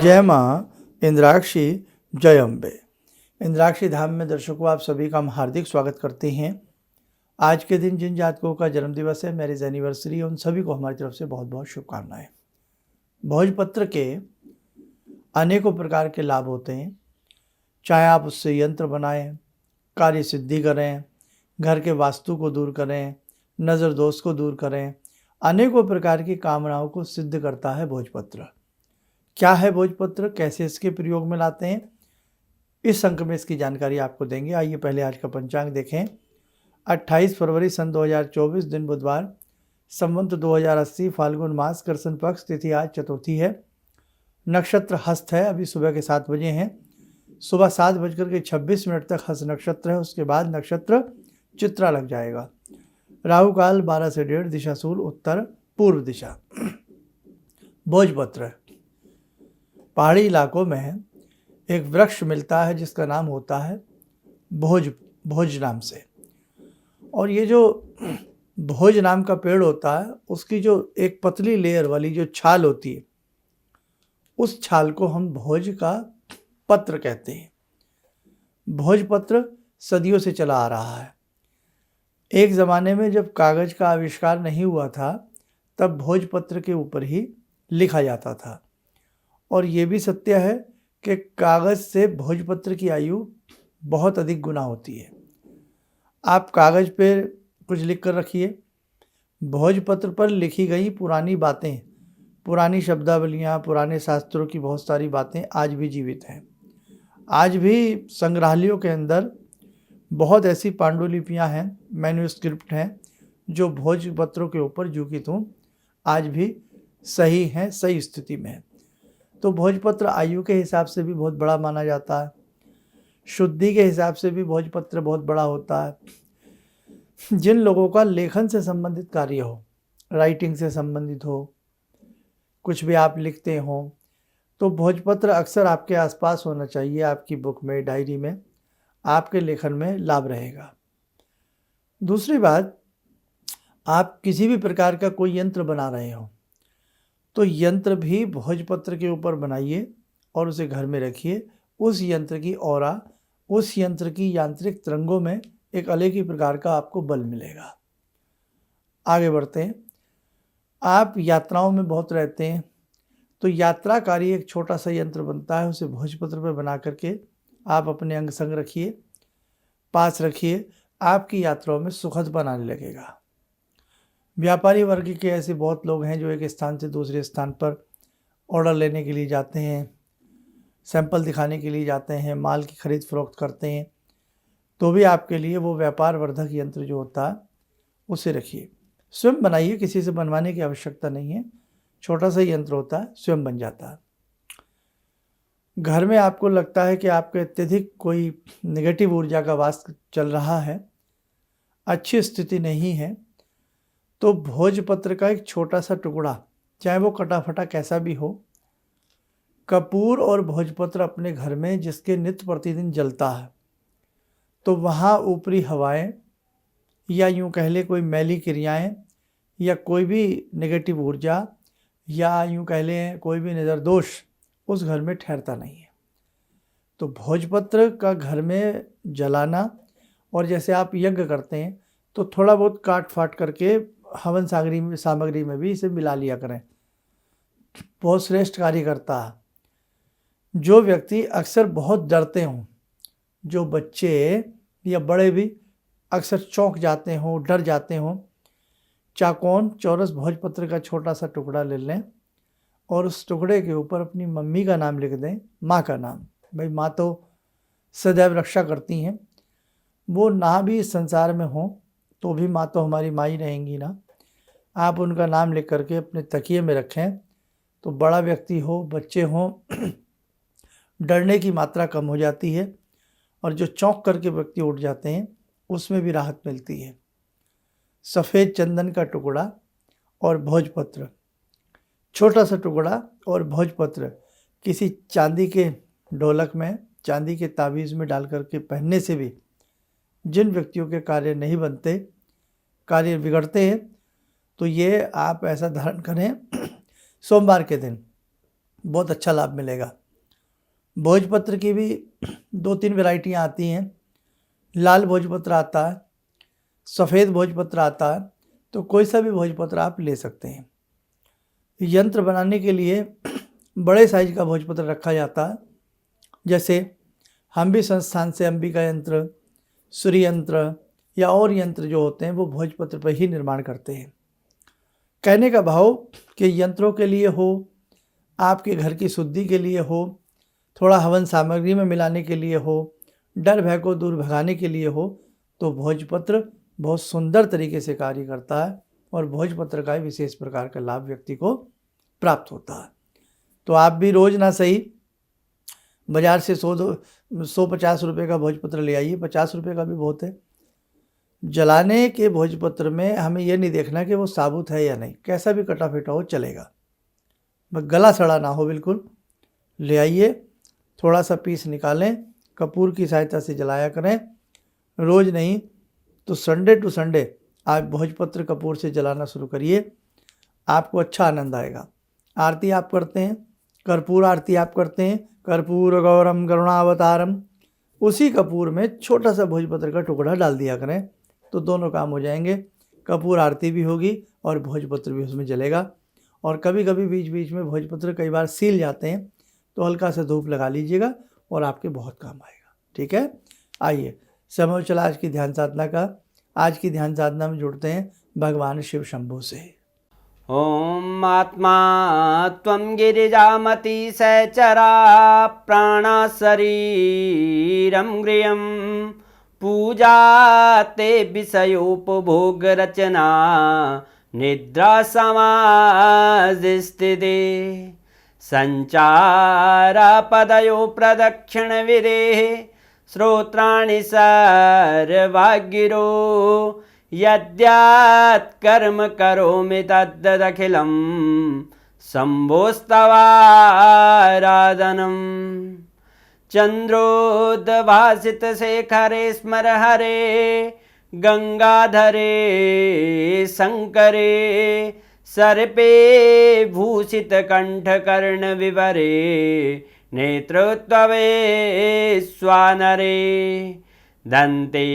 जय माँ इंद्राक्षी, जय अम्बे। इंद्राक्षी धाम में दर्शकों आप सभी का हम हार्दिक स्वागत करते हैं। आज के दिन जिन जातकों का जन्मदिवस है, मैरिज एनिवर्सरी, उन सभी को हमारी तरफ से बहुत बहुत शुभकामनाएं। भोजपत्र के अनेकों प्रकार के लाभ होते हैं। चाहे आप उससे यंत्र बनाएं, कार्य सिद्धि करें, घर के वास्तु को दूर करें, नज़र दोष को दूर करें, अनेकों प्रकार की कामनाओं को सिद्ध करता है भोजपत्र। क्या है भोजपत्र, कैसे इसके प्रयोग में लाते हैं, इस अंक में इसकी जानकारी आपको देंगे। आइए पहले आज का पंचांग देखें। 28 फरवरी सन 2024 दिन बुधवार, संवत 2080, फाल्गुन मास, कृष्ण पक्ष, तिथि आज चतुर्थी है, नक्षत्र हस्त है। अभी सुबह के 7 बजे हैं। सुबह 7:26 तक हस्त नक्षत्र है, उसके बाद नक्षत्र चित्रा लग जाएगा। राहु काल 12 से 1:30, दिशा सूल उत्तर पूर्व दिशा। भोजपत्र पहाड़ी इलाकों में एक वृक्ष मिलता है जिसका नाम होता है भोज नाम से। और ये जो भोज नाम का पेड़ होता है, उसकी जो एक पतली लेयर वाली जो छाल होती है, उस छाल को हम भोज का पत्र कहते हैं। भोजपत्र सदियों से चला आ रहा है। एक ज़माने में जब कागज़ का आविष्कार नहीं हुआ था, तब भोजपत्र के ऊपर ही लिखा जाता था। और ये भी सत्य है कि कागज़ से भोजपत्र की आयु बहुत अधिक गुना होती है। आप कागज़ पे कुछ लिख कर रखिए, भोजपत्र पर लिखी गई पुरानी बातें, पुरानी शब्दावलियाँ, पुराने शास्त्रों की बहुत सारी बातें आज भी जीवित हैं। आज भी संग्रहालयों के अंदर बहुत ऐसी पांडुलिपियाँ हैं, मैन्युस्क्रिप्ट हैं, जो भोजपत्रों के ऊपर जुकित हों, आज भी सही हैं, सही स्थिति में है। तो भोजपत्र आयु के हिसाब से भी बहुत बड़ा माना जाता है, शुद्धि के हिसाब से भी भोजपत्र बहुत बड़ा होता है। जिन लोगों का लेखन से संबंधित कार्य हो, राइटिंग से संबंधित हो, कुछ भी आप लिखते हो, तो भोजपत्र अक्सर आपके आसपास होना चाहिए। आपकी बुक में, डायरी में, आपके लेखन में लाभ रहेगा। दूसरी बात, आप किसी भी प्रकार का कोई यंत्र बना रहे हो, तो यंत्र भी भोजपत्र के ऊपर बनाइए और उसे घर में रखिए। उस यंत्र की ऑरा, उस यंत्र की यांत्रिक तरंगों में एक अलग ही प्रकार का आपको बल मिलेगा। आगे बढ़ते हैं। आप यात्राओं में बहुत रहते हैं, तो यात्राकारी एक छोटा सा यंत्र बनता है, उसे भोजपत्र पर बना करके आप अपने अंग संग रखिए, पास रखिए, आपकी यात्राओं में सुखद बनाने लगेगा। व्यापारी वर्ग के ऐसे बहुत लोग हैं जो एक स्थान से दूसरे स्थान पर ऑर्डर लेने के लिए जाते हैं, सैंपल दिखाने के लिए जाते हैं, माल की खरीद फरोख्त करते हैं, तो भी आपके लिए वो व्यापार वर्धक यंत्र जो होता है उसे रखिए। स्वयं बनाइए, किसी से बनवाने की आवश्यकता नहीं है। छोटा सा यंत्र होता है, स्वयं बन जाता है। घर में आपको लगता है कि आपके अत्यधिक कोई नेगेटिव ऊर्जा का वास चल रहा है, अच्छी स्थिति नहीं है, तो भोजपत्र का एक छोटा सा टुकड़ा, चाहे वो कटा फटा कैसा भी हो, कपूर और भोजपत्र अपने घर में जिसके नित्य प्रतिदिन जलता है, तो वहाँ ऊपरी हवाएं, या यूँ कह ले कोई मैली क्रियाएं, या कोई भी नेगेटिव ऊर्जा, या यूँ कह लें कोई भी नज़र दोष उस घर में ठहरता नहीं है। तो भोजपत्र का घर में जलाना, और जैसे आप यज्ञ करते हैं तो थोड़ा बहुत काट फाट करके हवन सामग्री में भी इसे मिला लिया करें, बहुत श्रेष्ठ कार्य करता है। जो व्यक्ति अक्सर बहुत डरते हों, जो बच्चे या बड़े भी अक्सर चौंक जाते हों, डर जाते हों, चाकोन चौरस भोजपत्र का छोटा सा टुकड़ा ले लें और उस टुकड़े के ऊपर अपनी मम्मी का नाम लिख दें, माँ का नाम। भाई माँ तो सदैव रक्षा करती हैं, वो ना भी इस संसार में हों तो भी माँ तो हमारी माँ ही रहेंगी ना। आप उनका नाम लिख करके अपने तकिए में रखें, तो बड़ा व्यक्ति हो, बच्चे हों, डरने की मात्रा कम हो जाती है, और जो चौंक करके व्यक्ति उठ जाते हैं उसमें भी राहत मिलती है। सफ़ेद चंदन का टुकड़ा और भोजपत्र, छोटा सा टुकड़ा और भोजपत्र किसी चांदी के ढोलक में, चांदी के ताबीज़ में डाल करके पहनने से भी जिन व्यक्तियों के कार्य नहीं बनते, कार्य बिगड़ते हैं, तो ये आप ऐसा धारण करें। सोमवार के दिन बहुत अच्छा लाभ मिलेगा। भोजपत्र की भी 2-3 वैरायटियाँ आती हैं। लाल भोजपत्र आता है, सफ़ेद भोजपत्र आता है, तो कोई सा भी भोजपत्र आप ले सकते हैं। यंत्र बनाने के लिए बड़े साइज का भोजपत्र रखा जाता है। जैसे हम भी संस्थान से अंबिका यंत्र, सूर्य यंत्र या और यंत्र जो होते हैं वो भोजपत्र पर ही निर्माण करते हैं। कहने का भाव कि यंत्रों के लिए हो, आपके घर की शुद्धि के लिए हो, थोड़ा हवन सामग्री में मिलाने के लिए हो, डर भय को दूर भगाने के लिए हो, तो भोजपत्र बहुत सुंदर तरीके से कार्य करता है और भोजपत्र का विशेष प्रकार का लाभ व्यक्ति को प्राप्त होता है। तो आप भी रोज़ ना सही बाज़ार से 150 रुपये का भोजपत्र ले आइए, 50 रुपये का भी बहुत है। जलाने के भोजपत्र में हमें यह नहीं देखना कि वो साबुत है या नहीं, कैसा भी कटा फिटा हो चलेगा, बस गला सड़ा ना हो बिल्कुल। ले आइए, थोड़ा सा पीस निकालें, कपूर की सहायता से जलाया करें। रोज़ नहीं तो संडे टू संडे आप भोजपत्र कपूर से जलाना शुरू करिए, आपको अच्छा आनंद आएगा। आरती आप करते हैं, कर्पूर आरती आप करते हैं, कर्पूर गौरम करुणावतारम, उसी कपूर में छोटा सा भोजपत्र का टुकड़ा डाल दिया करें, तो दोनों काम हो जाएंगे। कपूर आरती भी होगी और भोजपत्र भी उसमें जलेगा। और कभी कभी बीच बीच में भोजपत्र कई बार सील जाते हैं, तो हल्का सा धूप लगा लीजिएगा और आपके बहुत काम आएगा। ठीक है, आइए समय हो चला आज की ध्यान साधना का। आज की ध्यान साधना में जुड़ते हैं भगवान शिव शंभू से। ॐ आत्मा त्वं गिरिजामति सहचरा प्राणा शरीरं गृहं पूजा ते विषयोपभोगरचना निद्रा समाधिस्थिते संचारपदयो प्रदक्षिणविधेः श्रोत्राणि सर्वागिरो यद्यात् कर्म करोमि तद्दखिलं शम्भोस्तवाराधनम् चन्द्रोद्भासितशेखरे स्मर हरे गंगाधरे शङ्करे सर्पे भूषितकण्ठकर्णविवरे नेत्रोत्तवे स्वानरे दन्ते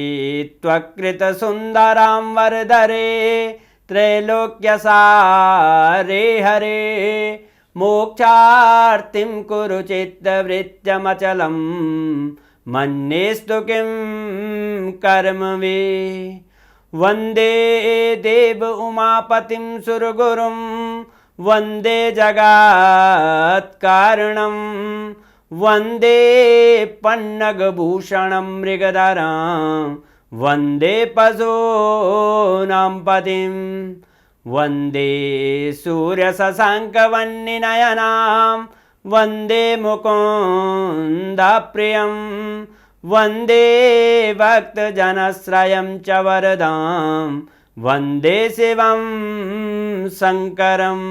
त्वकृतसुन्दरां वरदरे त्रैलोक्यसारे हरे मोक्षार्तिं कुरु चित्तवृत्त्यमचलं मन्येस्तु किं कर्म वे वन्दे देव उमापतिं सुरगुरुं वन्दे जगत्कारणं वन्दे पन्नगभूषणं मृगधरं वन्दे पशूनां पतिं वन्दे सूर्यशशाङ्कवह्निनयनां वन्दे मुकुन्दप्रियं वन्दे भक्तजनश्रयं च वरदां वन्दे शिवं शङ्करम्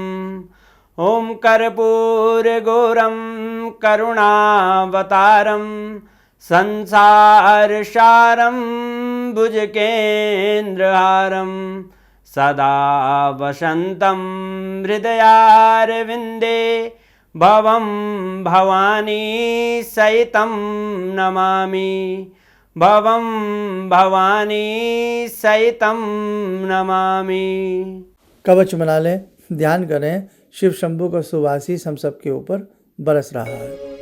ॐ कर्पूरगौरं करुणावतारं संसारसारं भुजगेन्द्रहारं सदा वसन्तं हृदयारविन्दे भवं भवानी सहितं नमामि भवं भवानी सहितं नमामि। कवच बना लें, ध्यान करें, शिव शंभू का सुवासिस हम सबके ऊपर बरस रहा है।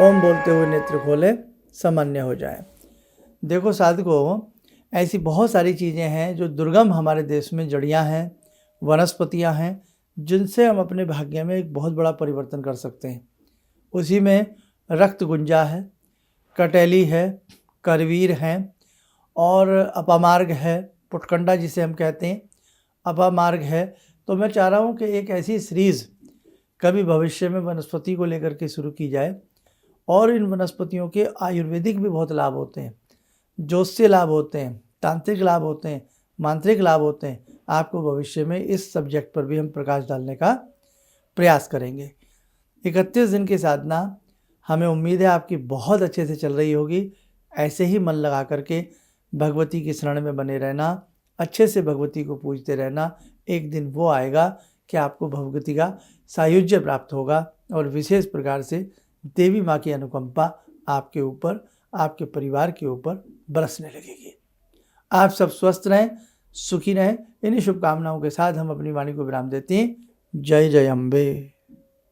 ओम बोलते हुए नेत्र खोले, सामान्य हो जाए। देखो साधकों, ऐसी बहुत सारी चीज़ें हैं जो दुर्गम हमारे देश में जड़ियाँ हैं, वनस्पतियाँ हैं, जिनसे हम अपने भाग्य में एक बहुत बड़ा परिवर्तन कर सकते हैं। उसी में रक्त गुंजा है, कटेली है, करवीर हैं और अपामार्ग है, पुटकंडा जिसे हम कहते हैं, अपामार्ग है। तो मैं चाह रहा हूँ कि एक ऐसी सीरीज़ कभी भविष्य में वनस्पति को लेकर के शुरू की जाए। और इन वनस्पतियों के आयुर्वेदिक भी बहुत लाभ होते हैं, ज्योतिषीय लाभ होते हैं, तांत्रिक लाभ होते हैं, मांत्रिक लाभ होते हैं। आपको भविष्य में इस सब्जेक्ट पर भी हम प्रकाश डालने का प्रयास करेंगे। 31 दिन की साधना हमें उम्मीद है आपकी बहुत अच्छे से चल रही होगी। ऐसे ही मन लगा करके भगवती की शरण में बने रहना, अच्छे से भगवती को पूजते रहना। एक दिन वो आएगा कि आपको भगवती का सायुज्य प्राप्त होगा और विशेष प्रकार से देवी माँ की अनुकंपा आपके ऊपर, आपके परिवार के ऊपर बरसने लगेगी। आप सब स्वस्थ रहें, सुखी रहें। इन्हीं शुभकामनाओं के साथ हम अपनी वाणी को विराम देते हैं। जय जय अम्बे।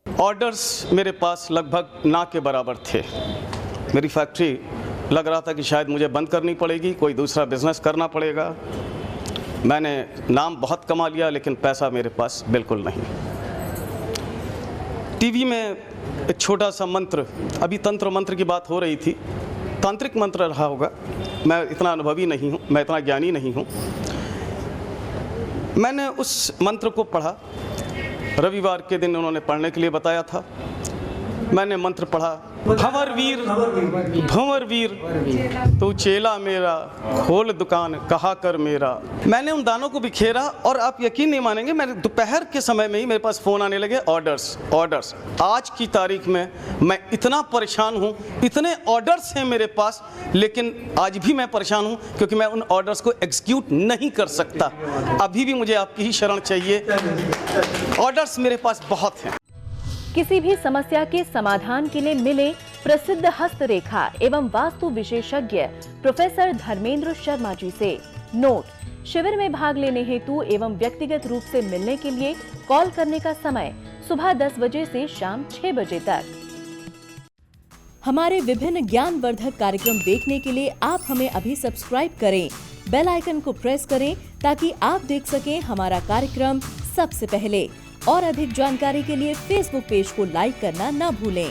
ऑर्डर्स मेरे पास लगभग ना के बराबर थे। मेरी फैक्ट्री लग रहा था कि शायद मुझे बंद करनी पड़ेगी, कोई दूसरा बिजनेस करना पड़ेगा। मैंने नाम बहुत कमा लिया लेकिन पैसा मेरे पास बिल्कुल नहीं। टीवी में एक छोटा सा मंत्र, अभी तंत्र मंत्र की बात हो रही थी, तांत्रिक मंत्र रहा होगा, मैं इतना अनुभवी नहीं हूँ, मैं इतना ज्ञानी नहीं हूँ। मैंने उस मंत्र को पढ़ा, रविवार के दिन उन्होंने पढ़ने के लिए बताया था। मैंने मंत्र पढ़ा, भंवर वीर तू चेला मेरा, खोल दुकान कहा कर मेरा। मैंने उन दानों को बिखेरा और आप यकीन नहीं मानेंगे, मैंने दोपहर के समय में ही मेरे पास फ़ोन आने लगे, ऑर्डर्स। आज की तारीख में मैं इतना परेशान हूँ, इतने ऑर्डर्स हैं मेरे पास, लेकिन आज भी मैं परेशान हूँ क्योंकि मैं उन ऑर्डर्स को एग्जीक्यूट नहीं कर सकता। अभी भी मुझे आपकी ही शरण चाहिए। ऑर्डर्स मेरे पास बहुत हैं। किसी भी समस्या के समाधान के लिए मिले प्रसिद्ध हस्तरेखा एवं वास्तु विशेषज्ञ प्रोफेसर धर्मेंद्र शर्मा जी से। नोट: शिविर में भाग लेने हेतु एवं व्यक्तिगत रूप से मिलने के लिए कॉल करने का समय सुबह 10 बजे से शाम 6 बजे तक। हमारे विभिन्न ज्ञानवर्धक कार्यक्रम देखने के लिए आप हमें अभी सब्सक्राइब करें, बेल आइकन को प्रेस करें ताकि आप देख सकें हमारा कार्यक्रम सबसे पहले। और अधिक जानकारी के लिए फेसबुक पेज को लाइक करना न भूलें।